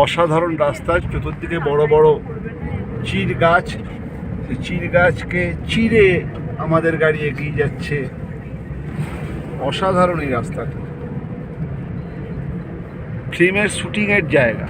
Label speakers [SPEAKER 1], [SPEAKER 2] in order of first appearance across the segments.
[SPEAKER 1] অসাধারণ রাস্তা, চতুর্দিকে বড় বড় চির গাছ, সেই চির গাছকে চিরে আমাদের গাড়ি এগিয়ে যাচ্ছে। অসাধারণ এই রাস্তাটা, ফিল্মের শুটিংয়ের জায়গা।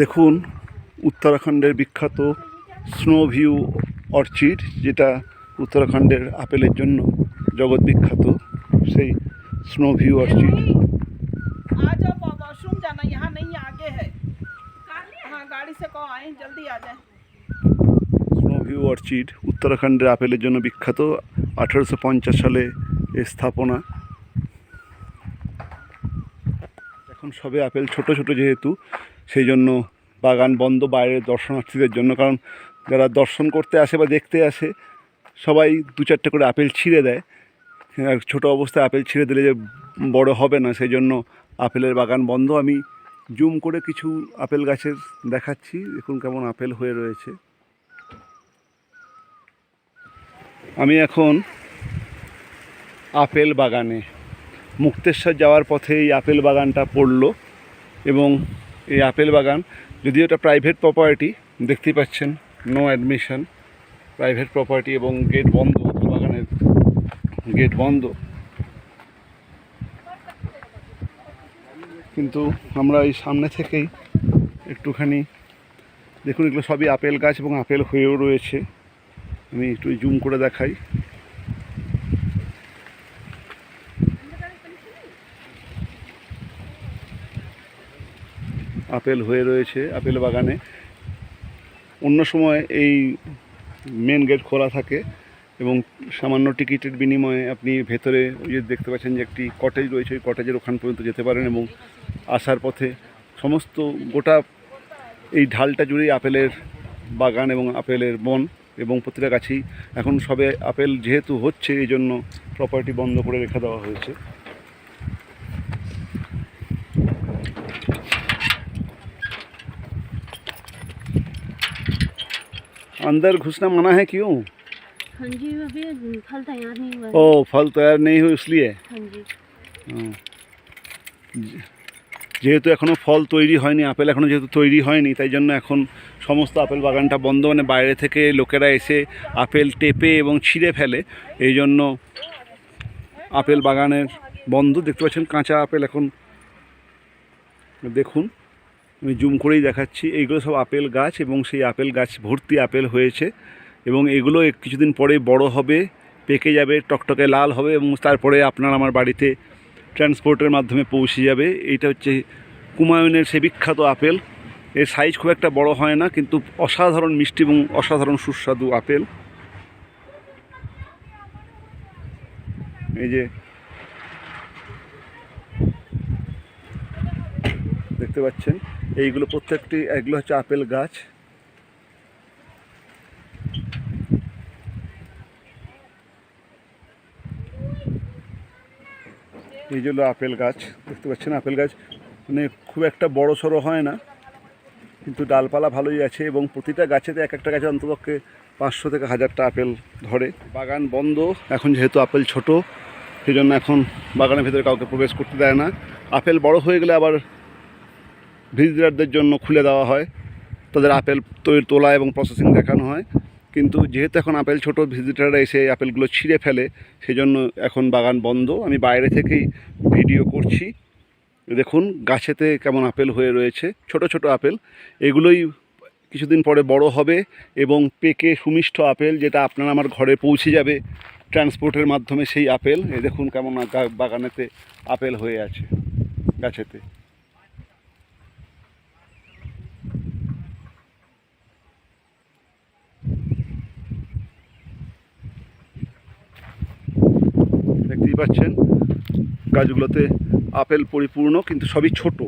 [SPEAKER 1] দেখুন উত্তরাখণ্ডের বিখ্যাত স্নো ভিউ অর্চিড, যেটা উত্তরাখণ্ডের আপেলের জন্য জগৎ বিখ্যাত, সেই snow view Orchid. Snow view Orchid উত্তরাখণ্ডের আপেলের জন্য বিখ্যাত। 1850 সালে এর স্থাপনা। এখন সবে আপেল ছোট ছোট যেহেতু, সেই জন্য বাগান বন্ধ বাইরের দর্শনার্থীদের জন্য। কারণ যারা দর্শন করতে আসে বা দেখতে আসে সবাই 2-4টে করে আপেল ছিঁড়ে দেয়। আর ছোটো অবস্থায় আপেল ছিঁড়ে দিলে যে বড় হবে না, সেই জন্য আপেলের বাগান বন্ধ। আমি জুম করে কিছু আপেল গাছের দেখাচ্ছি, দেখুন কেমন আপেল হয়ে রয়েছে। আমি এখন আপেল বাগানে, মুক্তেশ্বর যাওয়ার পথে এই আপেল বাগানটা পড়লো। এবং এই আপেল বাগান, যদিও এটা প্রাইভেট প্রপার্টি, দেখতেই পাচ্ছেন নো অ্যাডমিশন, প্রাইভেট প্রপার্টি, এবং গেট বন্ধ, বাগানের গেট বন্ধ। কিন্তু আমরা এই সামনে থেকেই একটুখানি দেখুন, এগুলো সবই আপেল গাছ এবং আপেল হয়েও রয়েছে। আমি একটু জুম করে দেখাই। আপেল হয়ে রয়েছে আপেল বাগানে। অন্য সময় এই মেন গেট খোলা থাকে এবং সামান্য টিকিটের বিনিময়ে আপনি ভেতরে, ওই যে দেখতে পাচ্ছেন যে একটি কটেজ রয়েছে, ওই কটেজের ওখান পর্যন্ত যেতে পারেন। এবং আসার পথে সমস্ত গোটা এই ঢালটা জুড়েই আপেলের বাগান এবং আপেলের বন, এবং প্রতিটা গাছেই এখন সবে আপেল যেহেতু হচ্ছে, এই জন্য প্রপার্টি বন্ধ করে রেখে দেওয়া হয়েছে। अंदर घुसना मना है क्यों?
[SPEAKER 2] हाँ जी, अभी फल तैयार नहीं हुआ है।
[SPEAKER 1] ओ, फल तैयार नहीं हुए इसलिए।
[SPEAKER 2] हाँ जी।
[SPEAKER 1] যেহেতু এখনও ফল তৈরি হয়নি, আপেল এখনও যেহেতু তৈরি হয়নি, তাই জন্য এখন সমস্ত আপেল বাগানটা বন্ধ। মানে বাইরে থেকে লোকেরা এসে আপেল টেপে এবং ছিঁড়ে ফেলে, এই জন্য আপেল বাগানের বন্ধ। দেখতে পাচ্ছেন কাঁচা আপেল এখন, দেখুন আমি জুম করেই দেখাচ্ছি। এইগুলো সব আপেল গাছ এবং সেই আপেল গাছ ভর্তি আপেল হয়েছে। এবং এগুলো কিছুদিন পরে বড় হবে, পেকে যাবে, টকটকে লাল হবে, এবং তারপরে আপনার আমার বাড়িতে ট্রান্সপোর্টের মাধ্যমে পৌঁছে যাবে। এইটা হচ্ছে কুমায়ুনের সে বিখ্যাত আপেল। এর সাইজ খুব একটা বড় হয় না, কিন্তু অসাধারণ মিষ্টি এবং অসাধারণ সুস্বাদু আপেল। এই যে দেখতে পাচ্ছেন, এইগুলো প্রত্যেকটি, এগুলো হচ্ছে আপেল গাছ। এই যে আপেল গাছ দেখতে পাচ্ছেন, আপেল গাছ মানে খুব একটা বড় সড়ো হয় না, কিন্তু ডালপালা ভালোই আছে। এবং প্রতিটা গাছেতে এক একটা গাছে অন্ততপক্ষে 500 থেকে 1000টা আপেল ধরে। বাগান বন্ধ এখন, যেহেতু আপেল ছোট, সেই জন্য এখন বাগানের ভেতরে কাউকে প্রবেশ করতে দেয় না। আপেল বড় হয়ে গেলে আবার ভিজিটারদের জন্য খুলে দেওয়া হয়, তাদের আপেল তোলা এবং প্রসেসিং দেখানো হয়। কিন্তু যেহেতু এখন আপেল ছোট, ভিজিটাররা এসে আপেলগুলো ছিঁড়ে ফেলে, সেই জন্য এখন বাগান বন্ধ। আমি বাইরে থেকেই ভিডিও করছি। দেখুন গাছেতে কেমন আপেল হয়ে রয়েছে, ছোট ছোট আপেল। এগুলোই কিছুদিন পরে বড় হবে এবং পেকে সুমিষ্ট আপেল, যেটা আপনার আমার ঘরে পৌঁছে যাবে ট্রান্সপোর্টের মাধ্যমে। সেই আপেল এই দেখুন কেমন বাগানেতে আপেল হয়ে আছে গাছেতে। দেখতেই পাচ্ছেন গাছগুলোতে আপেল পরিপূর্ণ, কিন্তু সবই ছোট।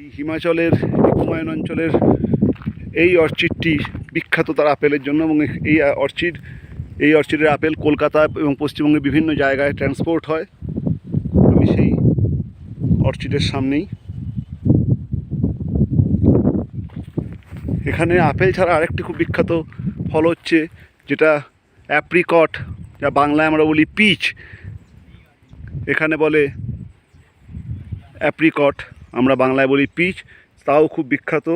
[SPEAKER 1] এই হিমাচলের হিমায়ন অঞ্চলের এই অর্চিডটি বিখ্যাত তার আপেলের জন্য, এবং এই অর্চিডের আপেল কলকাতা এবং পশ্চিমবঙ্গের বিভিন্ন জায়গায় ট্রান্সপোর্ট হয়। আমি সেই অর্চিডের সামনেই। এখানে আপেল ছাড়া আরেকটি খুব বিখ্যাত ফল হচ্ছে যেটা অ্যাপ্রিকট, যা বাংলায় আমরা বলি পিচ, এখানে বলে অ্যাপ্রিকট, আমরা বাংলায় বলি পিচ, তাও খুব বিখ্যাত।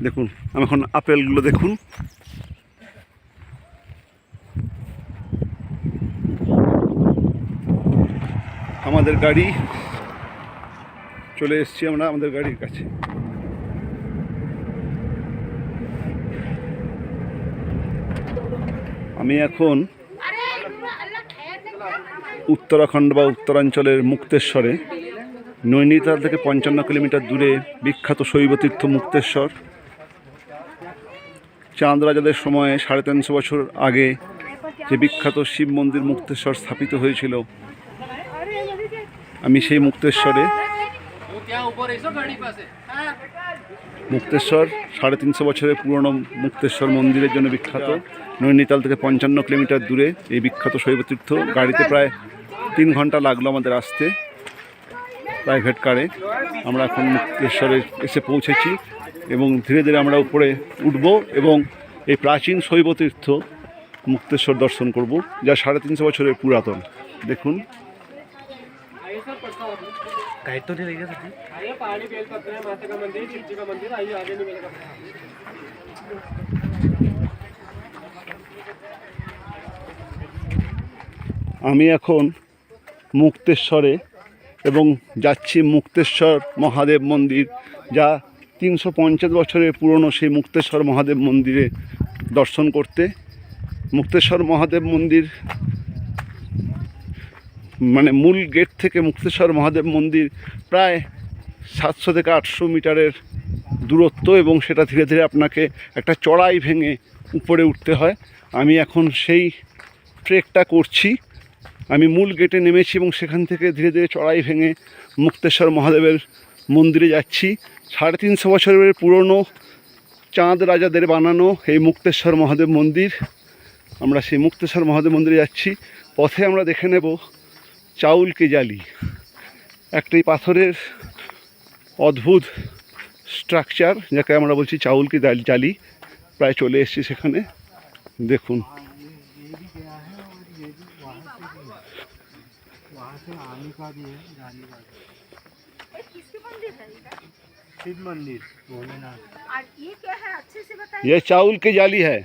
[SPEAKER 1] দেখুন আমি এখন আপেলগুলো দেখুন। আমাদের গাড়ি চলে এসেছি, আমরা আমাদের গাড়ির কাছে। আমি এখন উত্তরাখণ্ড বা উত্তরাঞ্চলের মুক্তেশ্বরে, নৈনিতাল থেকে 55 কিলোমিটার দূরে বিখ্যাত শৈবতীর্থ মুক্তেশ্বর। চাঁদ রাজাদের সময়ে 350 বছর আগে যে বিখ্যাত শিব মন্দির মুক্তেশ্বর স্থাপিত হয়েছিল, আমি সেই মুক্তেশ্বরে। মুক্তেশ্বর 350 বছরের পুরনো মুক্তেশ্বর মন্দিরের জন্য বিখ্যাত। নৈনিতাল থেকে 55 কিলোমিটার দূরে এই বিখ্যাত শৈবতীর্থ। গাড়িতে প্রায় 3 ঘন্টা লাগলো আমাদের আসতে, প্রাইভেট কারে। আমরা এখন মুক্তেশ্বরে এসে পৌঁছেছি এবং ধীরে ধীরে আমরা উপরে উঠব এবং এই প্রাচীন শৈবতীর্থ মুক্তেশ্বর দর্শন করব, যা 350 বছরের পুরাতন। দেখুন আমি এখন মুক্তেশ্বরে এবং যাচ্ছি মুক্তেশ্বর মহাদেব মন্দির, যা 350 বছরের পুরনো সেই মুক্তেশ্বর মহাদেব মন্দিরে দর্শন করতে। মুক্তেশ্বর মহাদেব মন্দির মানে মূল গেট থেকে মুক্তেশ্বর মহাদেব মন্দির প্রায় 700 থেকে 800 মিটারের দূরত্ব, এবং সেটা ধীরে ধীরে আপনাকে একটা চড়াই ভেঙে উপরে উঠতে হয়। আমি এখন সেই ট্রেকটা করছি। আমি মূল গেটে নেমেছি এবং সেখান থেকে ধীরে ধীরে চড়াই ভেঙে মুক্তেশ্বর মহাদেবের মন্দিরে যাচ্ছি। 350 বছরের পুরনো চাঁদ রাজাদের বানানো এই মুক্তেশ্বর মহাদেব মন্দির। আমরা সেই মুক্তেশ্বর মহাদেব মন্দিরে যাচ্ছি। পথে আমরা দেখে নেব চাউল কি জালি, একটি পাথরের অদ্ভুত স্ট্রাকচার, যাকে আমরা বলছি চাউল কি জালি। প্রায় চলে এসেছি সেখানে। দেখুন
[SPEAKER 3] शिव मंदिर भोलेनाथ।
[SPEAKER 4] और ये क्या है अच्छे से बताइए।
[SPEAKER 1] ये चाउल की जाली है।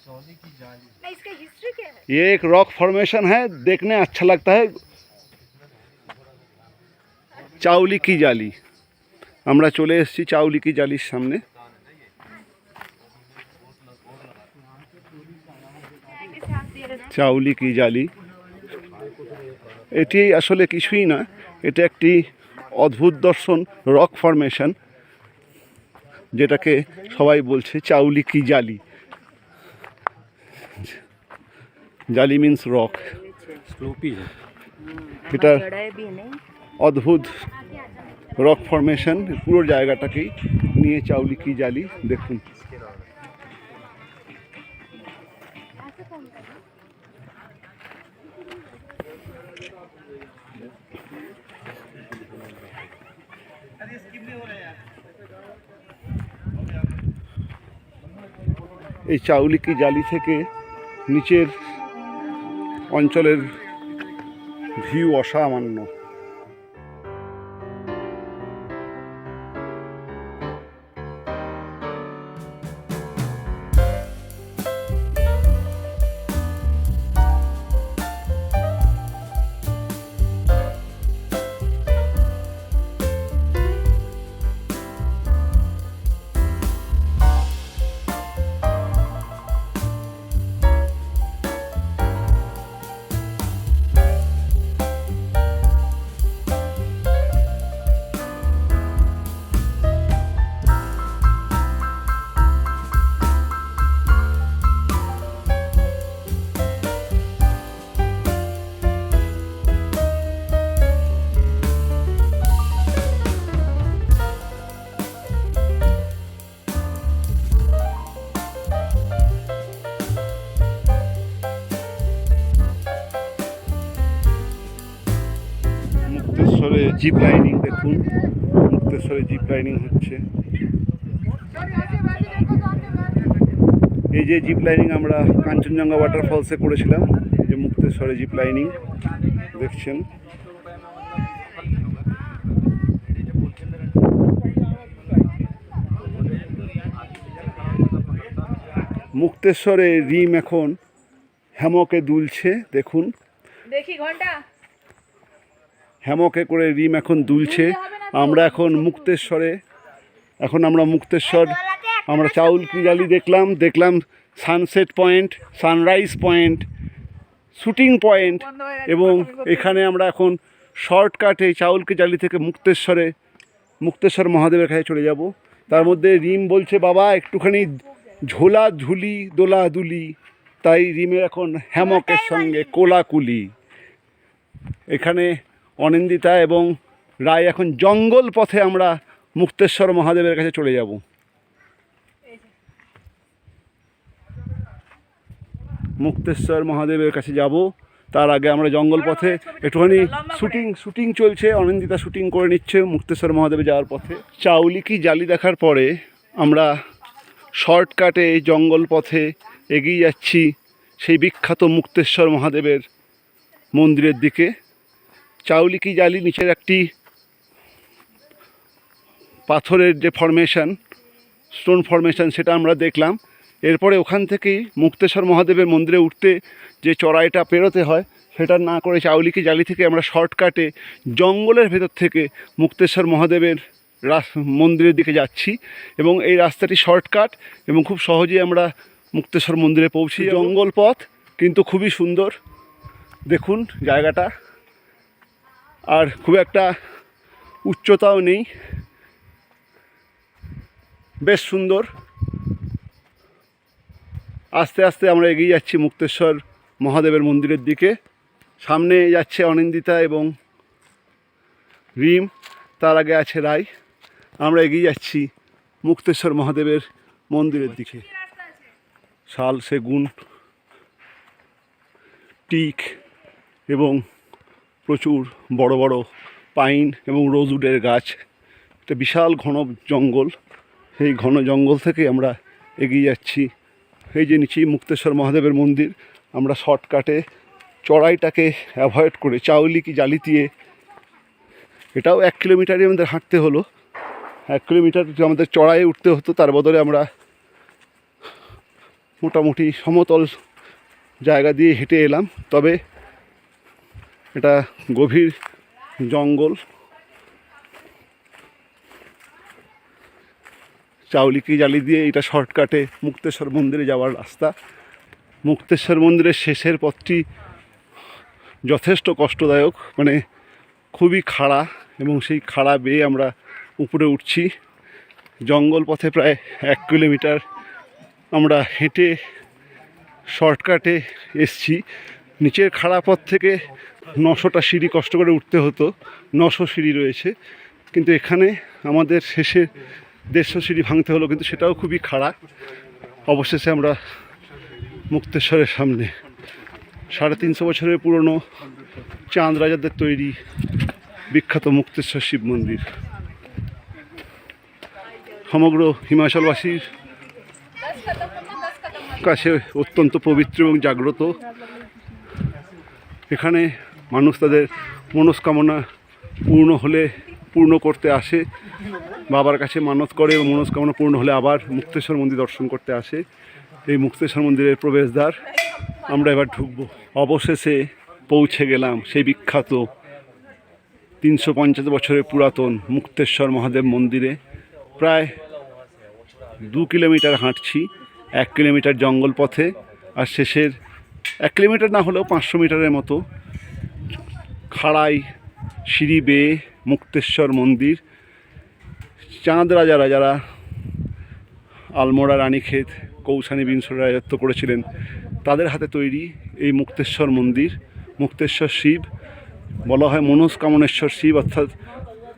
[SPEAKER 3] चौली की जाली।
[SPEAKER 4] नहीं, इसका हिस्ट्री क्या है।
[SPEAKER 1] ये एक रॉक फॉर्मेशन है, देखने अच्छा लगता है। चाउली की जाली, আমরা চলে এসেছি চাউলি কি জালির সামনে। চাউলি কি জালি, এটি আসলে কিছুই না, এটা একটি অদ্ভুত দর্শন, রক ফরমেশন, যেটাকে সবাই বলছে চাউলি কি জালি। জালি মিন্স রক। এটা অদ্ভুত রক ফরমেশন, পুরো জায়গাটাকেই নিয়ে চাউলি কি জালি। দেখুন এই চাউলি কি জালি থেকে নিচের অঞ্চলের ভিউ অসামান্য। মুক্তেশ্বরে জিপ লাইনিং দেখুন, মুক্তেশ্বরে জিপ লাইনিং হচ্ছে। এই যে জিপ লাইনিং আমরা কাঞ্চনজঙ্ঘা ওয়াটারফলসে করেছিলাম, এই যে মুক্তেশ্বরে জিপ লাইনিং দেখছেন। মুক্তেশ্বরে রিম এখন হ্যামকে দুলছে দেখুন,
[SPEAKER 4] देखी घंटा
[SPEAKER 1] হ্যামকে করে রিম এখন দুলছে। আমরা এখন মুক্তেশ্বরে, আমরা মুক্তেশ্বর, আমরা চাউলকি জালি দেখলাম sunset point, sunrise point, shooting point, এবং এখানে আমরা এখন শর্টকাটে চাউলকি জালি থেকে মুক্তেশ্বর মহাদেবের কাছে চলে যাব। তার মধ্যে রিম বলছে বাবা একটুখানি ঝোলা ঝুলি দোলা দুলি, তাই রিমের এখন হ্যামকের সঙ্গে কোলাকুলি। এখানে অনিন্দিতা এবং রায় এখন জঙ্গল পথে আমরা মুক্তেশ্বর মহাদেবের কাছে চলে যাব। মুক্তেশ্বর মহাদেবের কাছে যাব, তার আগে আমরা জঙ্গল পথে একটুখানি শুটিং চলছে, অনিন্দিতা শুটিং করে নিচ্ছে মুক্তেশ্বর মহাদেবে যাওয়ার পথে। চাউলিকি জালি দেখার পরে আমরা শর্টকাটে জঙ্গল পথে এগিয়ে যাচ্ছি সেই বিখ্যাত মুক্তেশ্বর মহাদেবের মন্দিরের দিকে। চাউলিকি জালি নিচের একটি পাথরের যে ফরমেশন, স্টোন ফরমেশন, সেটা আমরা দেখলাম। এরপরে ওখান থেকেই মুক্তেশ্বর মহাদেবের মন্দিরে উঠতে যে চড়াইটা পেরোতে হয় সেটা না করে চাউলিকি জালি থেকে আমরা শর্টকাটে জঙ্গলের ভেতর থেকে মুক্তেশ্বর মহাদেবের মন্দিরের দিকে যাচ্ছি, এবং এই রাস্তাটি শর্টকাট এবং খুব সহজেই আমরা মুক্তেশ্বর মন্দিরে পৌঁছি। জঙ্গল পথ কিন্তু খুবই সুন্দর দেখুন জায়গাটা, আর খুব একটা উচ্চতাও নেই, বেশ সুন্দর। আস্তে আস্তে আমরা এগিয়ে যাচ্ছি মুক্তেশ্বর মহাদেবের মন্দিরের দিকে। সামনে যাচ্ছে অনিন্দিতা এবং রিম, তার আগে আছে রায়। আমরা এগিয়ে যাচ্ছি মুক্তেশ্বর মহাদেবের মন্দিরের দিকে। শাল, সেগুন, টিক এবং প্রচুর বড় বড় পাইন এবং রোজউডের গাছ, একটা বিশাল ঘন জঙ্গল। সেই ঘন জঙ্গল থেকে আমরা এগিয়ে যাচ্ছি। এই যে নিচেই মুক্তেশ্বর মহাদেবের মন্দির। আমরা শর্টকাটে চড়াইটাকে অ্যাভয়েড করে চাউলিকি জালি দিয়ে, এটাও 1 কিলোমিটারই আমাদের হাঁটতে হলো, 1 কিলোমিটার আমাদের চড়াইয়ে উঠতে হতো, তার বদলে আমরা মোটামুটি সমতল জায়গা দিয়ে হেঁটে এলাম। তবে এটা গভীর জঙ্গল। চাউলিকি জালি দিয়ে এটা শর্টকাটে মুক্তেশ্বর মন্দিরে যাওয়ার রাস্তা। মুক্তেশ্বর মন্দিরের শেষের পথটি যথেষ্ট কষ্টদায়ক, মানে খুবই খাড়া, এবং সেই খাড়া বেয়ে আমরা উপরে উঠছি। জঙ্গল পথে প্রায় 1 কিলোমিটার আমরা হেঁটে শর্টকাটে এসছি। নিচের খাড়া পথ থেকে 900টা সিঁড়ি কষ্ট করে উঠতে হতো, 900 সিঁড়ি রয়েছে, কিন্তু এখানে আমাদের শেষে 150 সিঁড়ি ভাঙতে হলো, কিন্তু সেটাও খুবই খাড়া। অবশেষে আমরা মুক্তেশ্বরের সামনে 350 বছরের পুরনো চাঁদ রাজাদের তৈরি বিখ্যাত মুক্তেশ্বর শিব মন্দির। সমগ্র হিমাচলবাসীর কাছে অত্যন্ত পবিত্র এবং জাগ্রত। এখানে মানুষ তাদের মনস্কামনা পূর্ণ করতে আসে, বাবার কাছে মানত করে, এবং মনস্কামনা পূর্ণ হলে আবার মুক্তেশ্বর মন্দির দর্শন করতে আসে। এই মুক্তেশ্বর মন্দিরের প্রবেশদ্বার, আমরা এবার ঢুকবো। অবশেষে পৌঁছে গেলাম সেই বিখ্যাত 350 বছরের পুরাতন মুক্তেশ্বর মহাদেব মন্দিরে। প্রায় 2 কিলোমিটার হাঁটছি, 1 কিলোমিটার জঙ্গল পথে, আর শেষের 1 কিলোমিটার না হলেও 500 মিটারের মতো খাড়াই সিঁড়ি বেয়ে মুক্তেশ্বর মন্দির। চাঁদ রাজারা, যারা আলমোড়া, রানীক্ষেত, কৌশানী বিংশ রাজত্ব করেছিলেন, তাদের হাতে তৈরি এই মুক্তেশ্বর মন্দির। মুক্তেশ্বর শিব বলা হয় মনস্কামনেশ্বর শিব, অর্থাৎ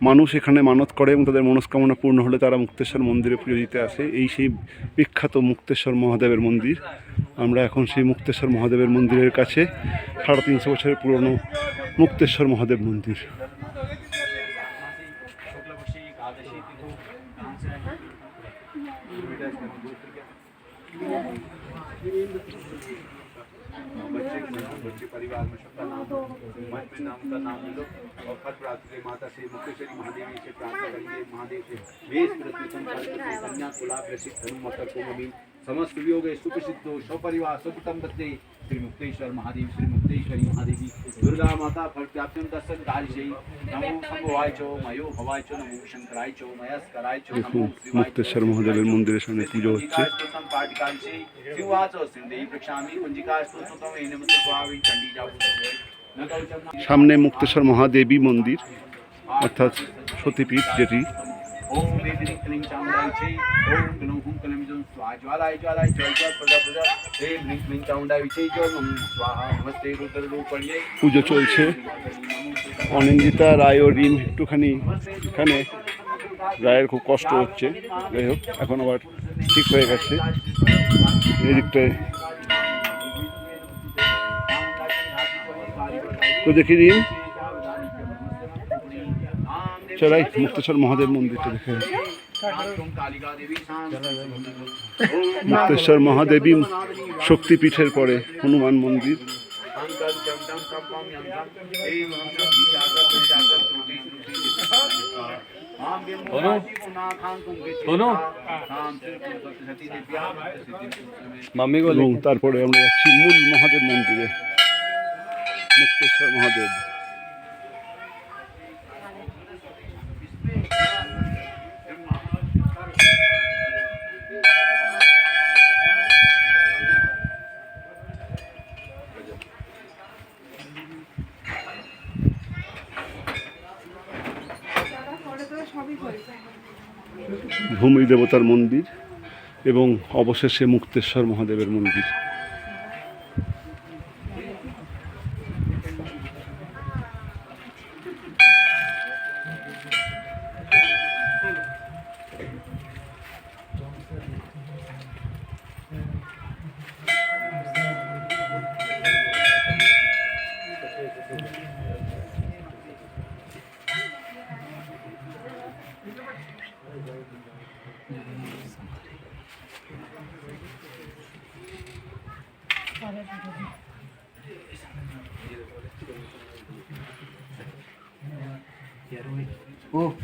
[SPEAKER 1] মানুষ এখানে মানত করে এবং তাদের মনস্কামনা পূর্ণ হলে তারা মুক্তেশ্বর মন্দিরে পুজো দিতে আসে। এই সেই বিখ্যাত মুক্তেশ্বর মহাদেবের মন্দির। আমরা এখন সেই মুক্তেশ্বর মহাদেবের মন্দিরের কাছে, 350 বছরের পুরনো মুক্তেশ্বর মহাদেব মন্দির।
[SPEAKER 5] परिवार में सबका नाम मन पे नाम का नाम लो और फल प्राप्त के माता से मुक्तेश्वरी महादेवी से प्रार्थना करिए महादेव से वेश प्रतितम कन्या कुलाभ रसिक धनु मकर कुममीन समस्त वियोग सुप्रसिद्धो सपरिवार सुकुटुंब बद्धे श्री मुक्तेश्वर महादेव श्री मुक्तेश्वरी महादेवी दुर्गा माता फल प्राप्त्यं दर्शन कार्यशै नमो शंभवाय च मयो भवाय च नमो शंकराय च मयस्कराय च
[SPEAKER 1] দেখুন মুক্তেশ্বর মহাদেবের মন্দিরের সামনে পুজো হচ্ছে।
[SPEAKER 5] पाटिकांशे शिवाच सिंधे प्रक्षामि कुंजिका स्तोत्रम एनमत स्वामी चंडी जाबु
[SPEAKER 1] সামনে মুক্তেশ্বর মহাদেবী মন্দির অর্থাৎ সতীপীঠ, যেটি
[SPEAKER 5] ओम वेदिनी क्लीं चामुंडाय चे ओम ग्लौं हुं क्लीं जं स्वाहा ज्वालाय ज्वालाय जय जय प्रजा प्रजा हे क्लीं क्लीं चामुंडाय चे जय ओम स्वाहा नमस्ते रुद्ररूपण्ये
[SPEAKER 1] পুজো চলছে। অনিন্দিতা রায় ও রিম একটুখানি এখানে রায়ের খুব কষ্ট হচ্ছে, যাই হোক এখন আবার ঠিক হয়ে গেছে। এই দিকটায় তো দেখি রিম, চলাই মুক্তেশ্বর মহাদেব মন্দিরটা দেখে। মুক্তেশ্বর মহাদেবী শক্তিপীঠের পরে হনুমান মন্দির। এবং তারপরে আমরা যাচ্ছি মূল মহাদেব মন্দিরে, মুক্তেশ্বর মহাদেব। ভূমি দেবতার মন্দির এবং অবশেষে মুক্তেশ্বর মহাদেবের মন্দির।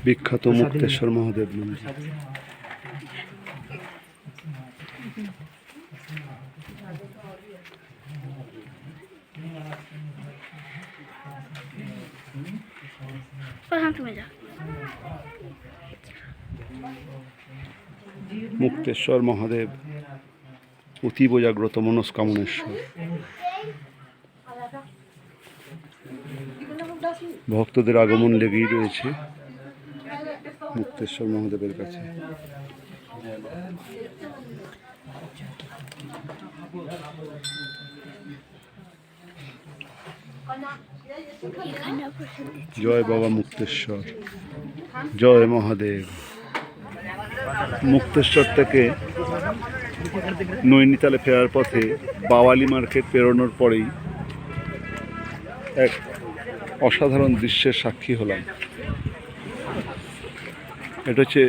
[SPEAKER 1] বিখ্যাত মুক্তেশ্বর মহাদেব মন্দির। মুক্তেশ্বর মহাদেব অতীব জাগ্রত মনস্কামনেশ্বর। ভক্তদের আগমন লেগেই রয়েছে মুক্তেশ্বর মহাদেবের কাছে। জয় বাবা মুক্তেশ্বর, জয় মহাদেব। মুক্তেশ্বর থেকে নৈনিতালে ফেরার পথে বাওয়ালি মার্কেট পেরোনোর পরেই এক অসাধারণ দৃশ্যের সাক্ষী হলাম। এটা হচ্ছে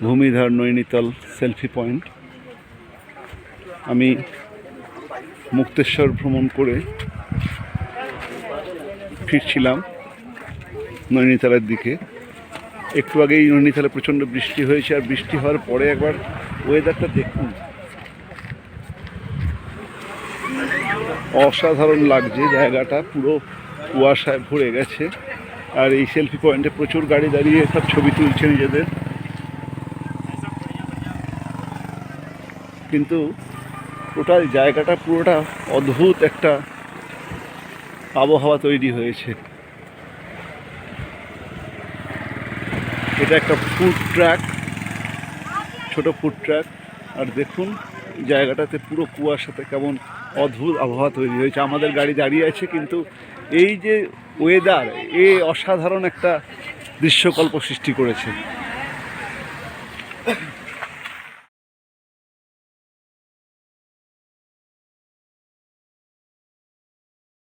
[SPEAKER 1] ভূমিধার নৈনিতাল সেলফি পয়েন্ট। আমি মুক্তেশ্বর ভ্রমণ করে ফিরছিলাম নৈনিতালের দিকে। একটু আগেই নৈনিতালে প্রচণ্ড বৃষ্টি হয়েছে, আর বৃষ্টি হওয়ার পরে একবার ওয়েদারটা দেখুন, অসাধারণ লাগছে। জায়গাটা পুরো কুয়াশায় ভরে গেছে, আর এই সেলফি পয়েন্টে প্রচুর গাড়ি দাঁড়িয়ে সব ছবি তুলছে নিজেদের। কিন্তু টোটাল জায়গাটা পুরোটা অদ্ভুত একটা আবহাওয়া তৈরি হয়েছে। এটা একটা ফুড ট্র্যাক, ছোট ফুড ট্র্যাক, আর দেখুন জায়গাটাতে পুরো কুয়াশাতে কেমন অদ্ভুত আবহাওয়া তৈরি হয়েছে। আমাদের গাড়ি দাঁড়িয়ে আছে, কিন্তু এই যে ওয়েদার, এ অসাধারণ একটা দৃশ্যকল্প সৃষ্টি করেছে।